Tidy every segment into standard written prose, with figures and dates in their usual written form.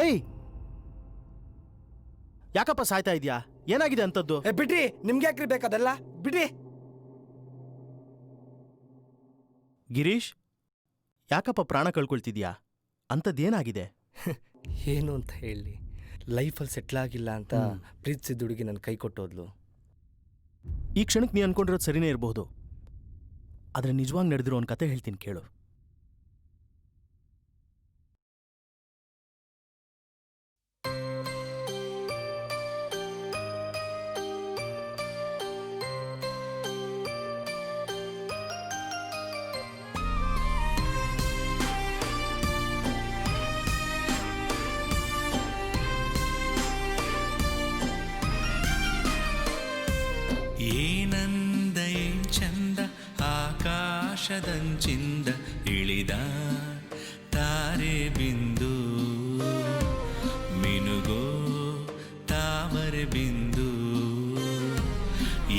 ಏಯ್, ಯಾಕಪ್ಪ ಸಾಯ್ತಾ ಇದೆಯಾ? ಏನಾಗಿದೆ ಅಂತದ್ದು? ಬಿಡ್ರಿ, ನಿಮ್ಗೆ ಯಾಕ್ರಿ ಬೇಕಾದಲ್ಲ, ಬಿಡ್ರಿ. ಗಿರೀಶ್, ಯಾಕಪ್ಪ ಪ್ರಾಣ ಕಳ್ಕೊಳ್ತಿದ್ಯಾ? ಅಂಥದ್ದೇನಾಗಿದೆ? ಏನು ಅಂತ ಹೇಳಿ, ಲೈಫಲ್ಲಿ ಸೆಟ್ಲ್ ಆಗಿಲ್ಲ ಅಂತ ಪ್ರೀತಿಸಿದ ಹುಡುಗಿ ನನ್ನ ಕೈ ಕೊಟ್ಟೋದ್ಲು. ಈ ಕ್ಷಣಕ್ಕೆ ನೀ ಅನ್ಕೊಂಡಿರೋದು ಸರಿನೇ ಇರಬಹುದು, ಆದರೆ ನಿಜವಾಗಿ ನಡೆದಿರೋ ಒಂದು ಕತೆ ಹೇಳ್ತೀನಿ ಕೇಳು. ಏನಂದ ಏನ್ ಚಂದ ಆಕಾಶದಂಚಿಂದ ಇಳಿದ ತಾರೆ ಬಿಂದು, ಮಿನುಗೋ ತಾವರೆ ಬಿಂದು.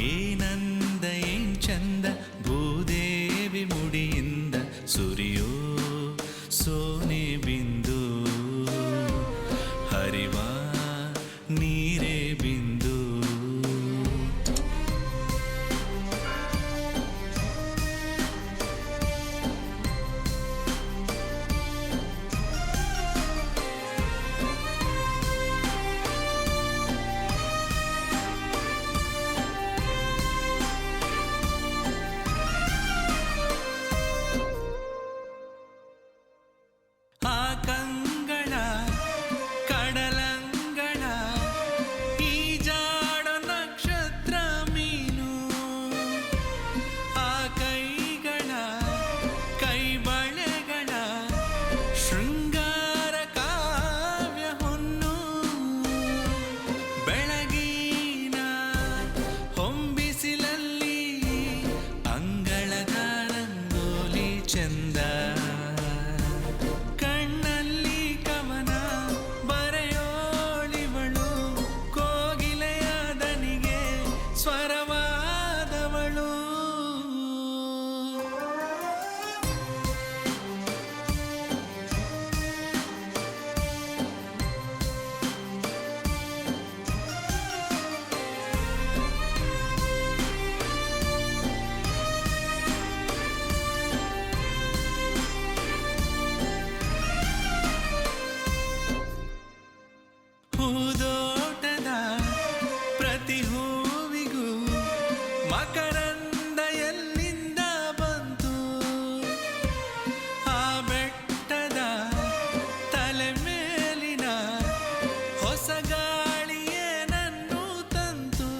ಏನಂದ ಏನ್ ಚಂದ ಭೂದೇವಿ ಮುಡಿಯಿಂದ ಸುರಿಯೋ ಸೋನೆ ಬಿಂದು, ಹರಿವ ನೀರೇ ಬಿಂದು. ಹೂದೋಟದ ಪ್ರತಿ ಹೂವಿಗೂ ಮಕರಂದ ಎಲ್ಲಿಂದ ಬಂತು, ಆ ಬೆಟ್ಟದ ತಲೆ ಮೇಲಿನ ಹೊಸ ಗಾಳಿಯೇ ನನ್ನು ತಂತು.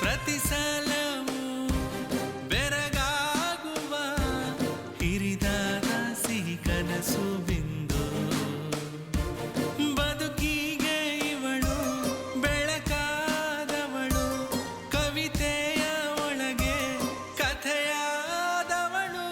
ಪ್ರತಿ ಸಲವೂ ಬೆರಗಾಗುವ ಹಿರಿದಾದ ಸಿಹಿ ಕನಸು ಬಿಂದು. ಬದುಕಿಗೆ ಇವಳು ಬೆಳಕಾದವಳು, ಕವಿತೆಯ ಒಳಗೆ ಕಥೆಯಾದವಳು.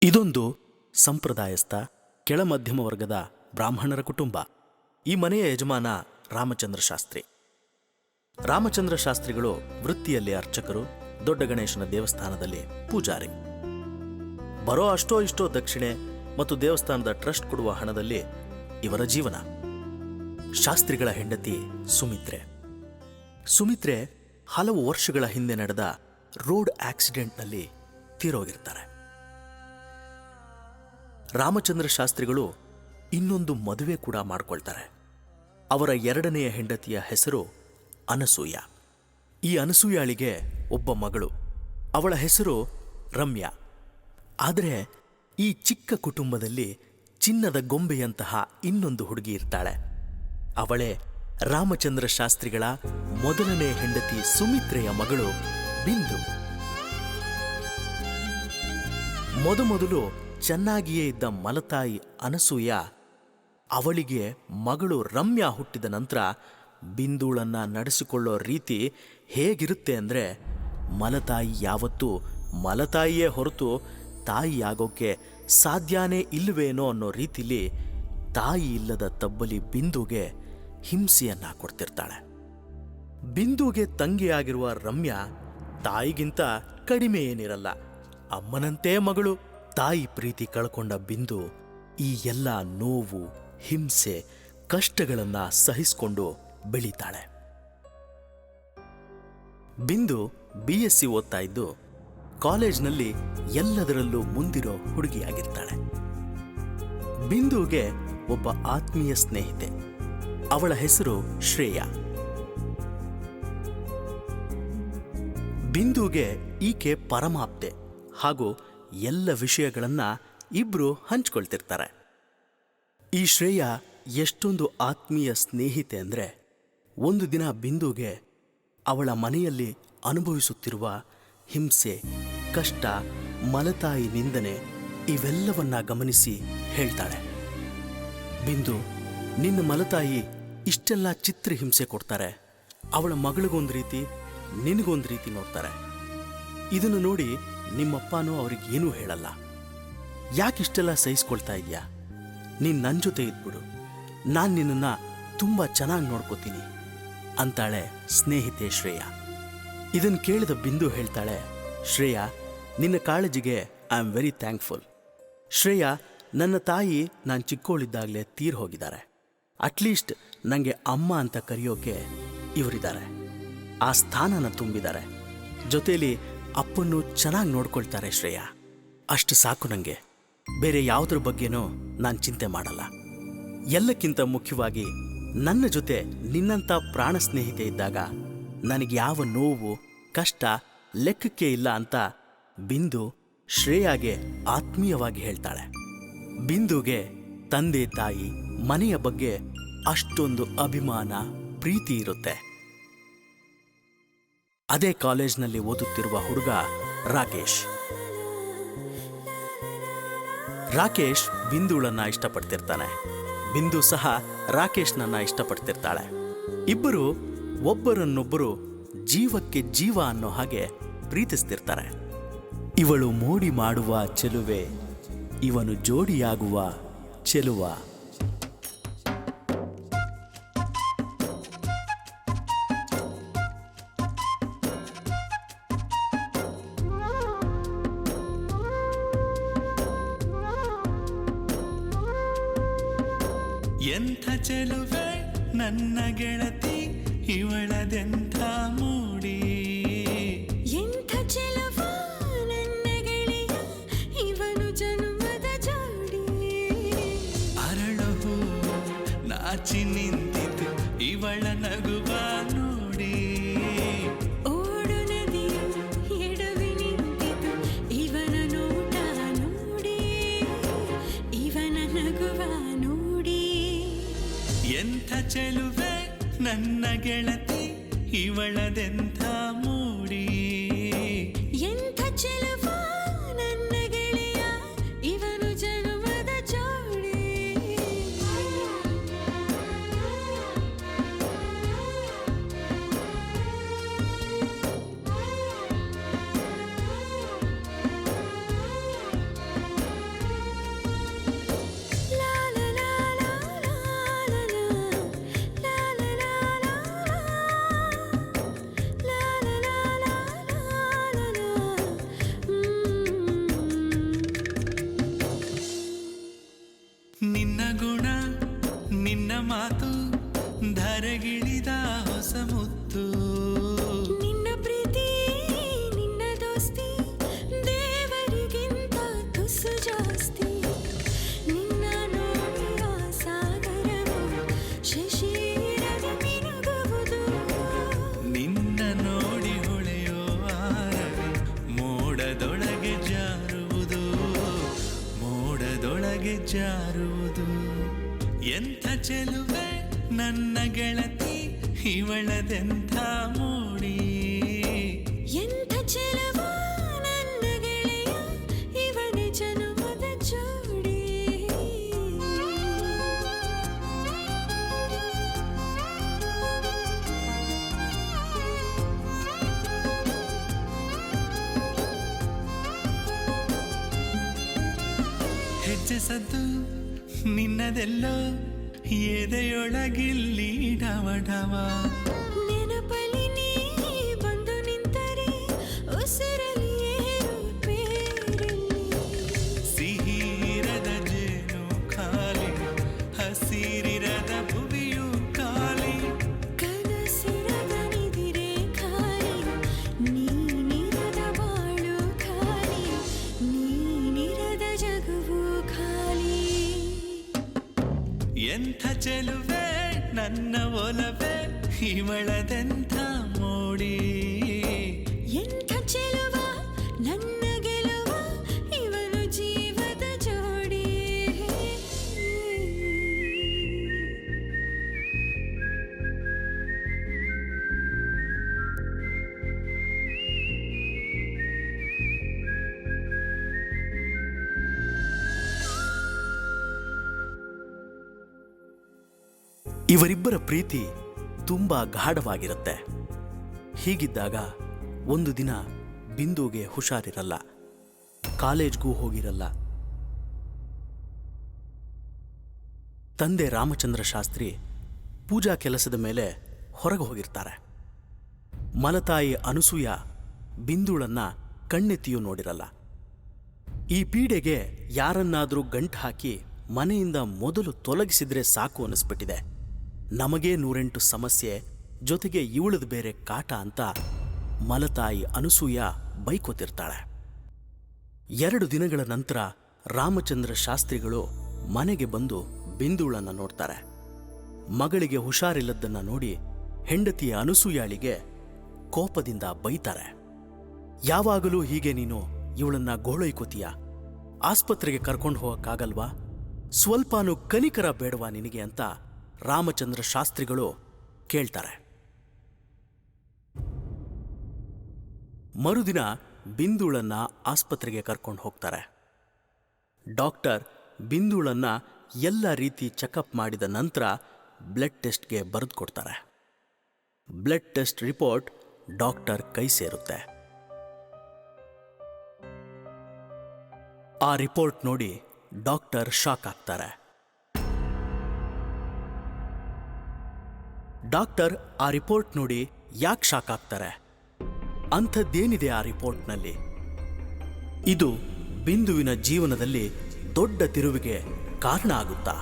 ಇದೊಂದು ಸಂಪ್ರದಾಯಸ್ಥ ಕೆಳ ಮಧ್ಯಮ ವರ್ಗದ ಬ್ರಾಹ್ಮಣರ ಕುಟುಂಬ. ಈ ಮನೆಯ ಯಜಮಾನ ರಾಮಚಂದ್ರ ಶಾಸ್ತ್ರಿ. ರಾಮಚಂದ್ರ ಶಾಸ್ತ್ರಿಗಳು ವೃತ್ತಿಯಲ್ಲಿ ಅರ್ಚಕರು, ದೊಡ್ಡ ಗಣೇಶನ ದೇವಸ್ಥಾನದಲ್ಲಿ ಪೂಜಾರಿ. ಬರೋ ಅಷ್ಟೋ ಇಷ್ಟೋ ದಕ್ಷಿಣೆ ಮತ್ತು ದೇವಸ್ಥಾನದ ಟ್ರಸ್ಟ್ ಕೊಡುವ ಹಣದಲ್ಲಿ ಇವರ ಜೀವನ. ಶಾಸ್ತ್ರಿಗಳ ಹೆಂಡತಿ ಸುಮಿತ್ರೆ ಹಲವು ವರ್ಷಗಳ ಹಿಂದೆ ನಡೆದ ರೋಡ್ ಆಕ್ಸಿಡೆಂಟ್ನಲ್ಲಿ ತೀರೋಗಿರ್ತಾರೆ. ರಾಮಚಂದ್ರ ಶಾಸ್ತ್ರಿಗಳು ಇನ್ನೊಂದು ಮದುವೆ ಕೂಡ ಮಾಡಿಕೊಳ್ತಾರೆ. ಅವರ ಎರಡನೆಯ ಹೆಂಡತಿಯ ಹೆಸರು ಅನಸೂಯ. ಈ ಅನಸೂಯಾಳಿಗೆ ಒಬ್ಬ ಮಗಳು, ಅವಳ ಹೆಸರು ರಮ್ಯಾ. ಆದರೆ ಈ ಚಿಕ್ಕ ಕುಟುಂಬದಲ್ಲಿ ಚಿನ್ನದ ಗೊಂಬೆಯಂತಹ ಇನ್ನೊಂದು ಹುಡುಗಿ ಇರ್ತಾಳೆ. ಅವಳೇ ರಾಮಚಂದ್ರ ಶಾಸ್ತ್ರಿಗಳ ಮೊದಲನೇ ಹೆಂಡತಿ ಸುಮಿತ್ರೆಯ ಮಗಳು ಬಿಂದು. ಮೊದಲು ಚೆನ್ನಾಗಿಯೇ ಇದ್ದ ಮಲತಾಯಿ ಅನಸೂಯ, ಅವಳಿಗೆ ಮಗಳು ರಮ್ಯಾ ಹುಟ್ಟಿದ ನಂತರ ಬಿಂದುಳನ್ನ ನಡೆಸಿಕೊಳ್ಳೋ ರೀತಿ ಹೇಗಿರುತ್ತೆ ಅಂದರೆ, ಮಲತಾಯಿ ಯಾವತ್ತೂ ಮಲತಾಯಿಯೇ ಹೊರತು ತಾಯಿಯಾಗೋಕ್ಕೆ ಸಾಧ್ಯನೇ ಇಲ್ಲವೇನೋ ಅನ್ನೋ ರೀತಿಲಿ ತಾಯಿ ಇಲ್ಲದ ತಬ್ಬಲಿ ಬಿಂದುಗೆ ಹಿಂಸೆಯನ್ನ ಕೊಡ್ತಿರ್ತಾಳೆ. ಬಿಂದುಗೆ ತಂಗಿಯಾಗಿರುವ ರಮ್ಯಾ ತಾಯಿಗಿಂತ ಕಡಿಮೆ ಏನಿರಲ್ಲ, ಅಮ್ಮನಂತೆ ಮಗಳು. ತಾಯಿ ಪ್ರೀತಿ ಕಳ್ಕೊಂಡ ಬಿಂದು ಈ ಎಲ್ಲ ನೋವು, ಹಿಂಸೆ, ಕಷ್ಟಗಳನ್ನ ಸಹಿಸಿಕೊಂಡು ಬೆಳೀತಾಳೆ. ಬಿಂದು BSc ಓದ್ತಾ ಇದ್ದು ಕಾಲೇಜ್ನಲ್ಲಿ ಎಲ್ಲದರಲ್ಲೂ ಮುಂದಿರೋ ಹುಡುಗಿಯಾಗಿರ್ತಾಳೆ. ಬಿಂದುಗೆ ಒಬ್ಬ ಆತ್ಮೀಯ ಸ್ನೇಹಿತೆ, ಅವಳ ಹೆಸರು ಶ್ರೇಯಾ. ಬಿಂದುಗೆ ಈಕೆ ಪರಮಾಪ್ತೆ ಹಾಗೂ ಎಲ್ಲ ವಿಷಯಗಳನ್ನ ಇಬ್ರು ಹಂಚ್ಕೊಳ್ತಿರ್ತಾರೆ. ಈ ಶ್ರೇಯಾ ಎಷ್ಟೊಂದು ಆತ್ಮೀಯ ಸ್ನೇಹಿತೆ ಅಂದರೆ, ಒಂದು ದಿನ ಬಿಂದುಗೆ ಅವಳ ಮನೆಯಲ್ಲಿ ಅನುಭವಿಸುತ್ತಿರುವ ಹಿಂಸೆ, ಕಷ್ಟ, ಮಲತಾಯಿ ನಿಂದನೆ ಇವೆಲ್ಲವನ್ನ ಗಮನಿಸಿ ಹೇಳ್ತಾಳೆ, ಬಿಂದು, ನಿನ್ನ ಮಲತಾಯಿ ಇಷ್ಟೆಲ್ಲ ಚಿತ್ರಹಿಂಸೆ ಕೊಡ್ತಾರೆ. ಅವಳ ಮಗಳಿಗೊಂದು ರೀತಿ, ನಿನಗೊಂದು ರೀತಿ ನೋಡ್ತಾರೆ. ಇದನ್ನು ನೋಡಿ ನಿಮ್ಮಪ್ಪನೂ ಅವ್ರಿಗೇನೂ ಹೇಳಲ್ಲ. ಯಾಕಿಷ್ಟೆಲ್ಲ ಸಹಿಸ್ಕೊಳ್ತಾ ಇದೆಯಾ? ನೀನು ನನ್ನ ಜೊತೆ ಇದ್ಬಿಡು, ನಾನು ನಿನ್ನನ್ನು ತುಂಬ ಚೆನ್ನಾಗಿ ನೋಡ್ಕೋತೀನಿ ಅಂತಾಳೆ ಸ್ನೇಹಿತೆ ಶ್ರೇಯಾ. ಇದನ್ನು ಕೇಳಿದ ಬಿಂದು ಹೇಳ್ತಾಳೆ, ಶ್ರೇಯಾ, ನಿನ್ನ ಕಾಳಜಿಗೆ I am very thankful. Shreya, ನನ್ನ ತಾಯಿ ನಾನು ಚಿಕ್ಕವಳಿದ್ದಾಗಲೇ ತೀರ್ ಹೋಗಿದ್ದಾರೆ. ಅಟ್ಲೀಸ್ಟ್ ನನಗೆ ಅಮ್ಮ ಅಂತ ಕರೆಯೋಕೆ ಇವರಿದ್ದಾರೆ. ಆ ಸ್ಥಾನನ ತುಂಬಿದ್ದಾರೆ. ಜೊತೆಲಿ ಅಪ್ಪನ್ನು ಚೆನ್ನಾಗಿ ನೋಡ್ಕೊಳ್ತಾರೆ ಶ್ರೇಯಾ. ಅಷ್ಟು ಸಾಕು ನನಗೆ. ಬೇರೆ ಯಾವುದ್ರ ಬಗ್ಗೆನೂ ನಾನು ಚಿಂತೆ ಮಾಡಲ್ಲ. ಎಲ್ಲಕ್ಕಿಂತ ಮುಖ್ಯವಾಗಿ ನನ್ನ ಜೊತೆ ನಿನ್ನಂಥ ಪ್ರಾಣ ಸ್ನೇಹಿತೆ ಇದ್ದಾಗ ನನಗೆ ಯಾವ ನೋವು, ಕಷ್ಟ ಲೆಕ್ಕಕ್ಕೆ ಇಲ್ಲ ಅಂತ ಬಿಂದು ಶ್ರೇಯಾಗೆ ಆತ್ಮೀಯವಾಗಿ ಹೇಳ್ತಾಳೆ. ಬಿಂದುಗೆ ತಂದೆ ತಾಯಿ ಮನೆಯ ಬಗ್ಗೆ ಅಷ್ಟೊಂದು ಅಭಿಮಾನ, ಪ್ರೀತಿ ಇರುತ್ತೆ. ಅದೇ ಕಾಲೇಜ್ನಲ್ಲಿ ಓದುತ್ತಿರುವ ಹುಡುಗ ರಾಕೇಶ್. ರಾಕೇಶ್ ಬಿಂದುಳನ್ನ ಇಷ್ಟಪಡ್ತಿರ್ತಾನೆ. ಬಿಂದು ಸಹ ರಾಕೇಶ್ನನ್ನ ಇಷ್ಟಪಡ್ತಿರ್ತಾಳೆ. ಇಬ್ಬರು ಒಬ್ಬರನ್ನೊಬ್ಬರು ಜೀವಕ್ಕೆ ಜೀವ ಅನ್ನೋ ಹಾಗೆ ಪ್ರೀತಿಸ್ತಿರ್ತಾರೆ. ಇವಳು ಮೋಡಿ ಮಾಡುವ ಚೆಲುವೆ, ಇವನು ಜೋಡಿಯಾಗುವ ಚೆಲುವ. ಎಂಥ ಚೆಲುವೆ ನನ್ನ ಗೆಳತಿ, ಇವಳದೆಂಥ ಮೂಡಿ. ಎಂಥ ಚೆಲುವ ನನ್ನ ಗೆಳೆಯ, ಇವನು ಜನ್ಮದ ಜೋಡಿ. ಅರಳು ಹೂ ನಾಚಿ ನಿಂತಿತು ಇವಳ ನಗುವ ನೋಡಿ. ಓಡು ನದಿಯು ಎಡವಿ ನಿಂತಿತು ಇವನ ನೋಟ ನೋಡಿ, ಇವನ ನಗುವ ನೋಡಿ. ಎಂಥ ಚೆಲುವೆ ನನ್ನ ಗೆಳತಿ, ಇವಳದೆಂಥ ಮೂಡಿ. ಎಂಥ ಚೆಲುವ ನನ್ನ ಗೆಳೆಯ, ಇವನು ಜನ್ಮದ ಜೋಡಿ. ಲಾ ಲಾ ಲಾ ಲಾ ಲಾ ಲಾ ಲಾ, ಲಾ ಲಾ ಲಾ ಲಾ ಲಾ, ಲಾ ಲಾ ಲಾ ಲಾ ಲಾ ಲಾ. ನಿನ್ನ ಗುಣ, ನಿನ್ನ ಮಾತು, ಧರೆಗಿಳಿದ ಹೊಸ ಮುತ್ತು. ನಿನ್ನ ಪ್ರೀತಿ, ನಿನ್ನ ದೋಸ್ತಿ, ದೇವರಿಗಿಂತ ತುಸು ಜಾಸ್ತಿ. ನಿನ್ನ ನೋಡಿದ ಸಾಗರವು ಶಶಿರದ ಮಿನುಗುವುದು. ನಿನ್ನ ನೋಡಿ ಹೊಳೆಯೋ ಆರವಿ ಮೋಡದೊಳಗೆ ಜಾರುವುದು, ಮೋಡದೊಳಗೆ ಜಾರುವುದು. ಎಂಥ ಚೆಲುವೆ ನನ್ನ ಗೆಳತಿ, ಇವಳದೆಂಥ ಮೂಡಿ. ಎಂಥ ಚೆಲುವ ನನ್ನ ಗೆಳೆಯ, ಇವನೇ ಜನ್ಮದ ಜೋಡಿ. ಸದ್ದು ನಿನ್ನದೆಲ್ಲೋ ಎದೆಯೊಳಗಿಲ್ಲಿ ಡವ ಡವ. ನೆನಪಲ್ಲಿ ನೀ ಬಂದು ನಿಂತರೆ ಉಸಿರಲ್ಲಿ ಏರುಪೇರಲ್ಲಿ. ಸಿಹಿರದ ಜೇನು ಖಾಲಿ, ಹಸಿರಿರದ ಭುವಿಯು ಖಾಲಿ. ಕನಸಿರದ ನಿದಿರೆ ಖಾಲಿ, ನೀನಿರದ ಬಾಳು ಖಾಲಿ, ನೀನಿರದ ಜಗವು ಖಾಲಿ. ಎಂಥ ಚೆಲುವೆ ನನ್ನ ಒಲವೇ ಇವಳದೆಂಥ ಮೋಡಿ. ಎಂಥ ಚೆಲುವ ನನ್ನ ಗೆಲುವ ಇವನು ಜೀವದ ಜೋಡಿ. ಇವರಿಬ್ಬರ ಪ್ರೀತಿ ತುಂಬಾ ಗಾಢವಾಗಿರುತ್ತೆ. ಹೀಗಿದ್ದಾಗ ಒಂದು ದಿನ ಬಿಂದುಗೆ ಹುಷಾರಿರಲ್ಲ, ಕಾಲೇಜ್ಗೂ ಹೋಗಿರಲ್ಲ. ತಂದೆ ರಾಮಚಂದ್ರ ಶಾಸ್ತ್ರಿ ಪೂಜಾ ಕೆಲಸದ ಮೇಲೆ ಹೊರಗೆ ಹೋಗಿರ್ತಾರೆ. ಮಲತಾಯಿ ಅನಸೂಯ ಬಿಂದುಳನ್ನ ಕಣ್ಣೆತ್ತಿಯೂ ನೋಡಿರಲ್ಲ. ಈ ಪೀಡೆಗೆ ಯಾರನ್ನಾದರೂ ಗಂಟು ಹಾಕಿ ಮನೆಯಿಂದ ಮೊದಲು ತೊಲಗಿಸಿದ್ರೆ ಸಾಕು ಅನ್ನಿಸ್ಬಿಟ್ಟಿದೆ. ನಮಗೇ 108 ಸಮಸ್ಯೆ, ಜೊತೆಗೆ ಇವಳದು ಬೇರೆ ಕಾಟ ಅಂತ ಮಲತಾಯಿ ಅನಸೂಯ ಬೈಕೋತಿರ್ತಾಳೆ. 2 ದಿನಗಳ ನಂತರ ರಾಮಚಂದ್ರ ಶಾಸ್ತ್ರಿಗಳು ಮನೆಗೆ ಬಂದು ಬಿಂದುಳನ್ನ ನೋಡ್ತಾರೆ. ಮಗಳಿಗೆ ಹುಷಾರಿಲ್ಲದ್ದನ್ನ ನೋಡಿ ಹೆಂಡತಿಯ ಅನಸೂಯಾಳಿಗೆ ಕೋಪದಿಂದ ಬೈತಾರೆ. ಯಾವಾಗಲೂ ಹೀಗೆ ನೀನು ಇವಳನ್ನ ಗೋಳೈಕೋತೀಯ? ಆಸ್ಪತ್ರೆಗೆ ಕರ್ಕೊಂಡು ಹೋಗಕ್ಕಾಗಲ್ವಾ? ಸ್ವಲ್ಪನೂ ಕನಿಕರ ಬೇಡವಾ ನಿನಗೆ ಅಂತ ರಾಮಚಂದ್ರ ಶಾಸ್ತ್ರಿಗಳು ಕೇಳ್ತಾರೆ. ಮರುದಿನ ಬಿಂದುಳನ್ನ ಆಸ್ಪತ್ರೆಗೆ ಕರ್ಕೊಂಡು ಹೋಗ್ತಾರೆ. ಡಾಕ್ಟರ್ ಬಿಂದುಳನ್ನ ಎಲ್ಲ ರೀತಿ ಚೆಕಪ್ ಮಾಡಿದ ನಂತರ ಬ್ಲಡ್ ಟೆಸ್ಟ್ಗೆ ಬರೆದು ಕೊಡ್ತಾರೆ. ಬ್ಲಡ್ ಟೆಸ್ಟ್ ರಿಪೋರ್ಟ್ ಡಾಕ್ಟರ್ ಕೈ ಸೇರುತ್ತೆ. ಆ ರಿಪೋರ್ಟ್ ನೋಡಿ ಡಾಕ್ಟರ್ ಶಾಕ್ ಆಗ್ತಾರೆ. ಡಾಕ್ಟರ್ ಆ ರಿಪೋರ್ಟ್ ನೋಡಿ ಯಾಕೆ ಶಾಕ್ ಆಗ್ತಾರೆ? ಅಂಥದ್ದೇನಿದೆ ಆ ರಿಪೋರ್ಟ್ನಲ್ಲಿ? ಇದು ಬಿಂದುವಿನ ಜೀವನದಲ್ಲಿ ದೊಡ್ಡ ತಿರುವಿಗೆ ಕಾರಣ ಆಗುತ್ತಾ?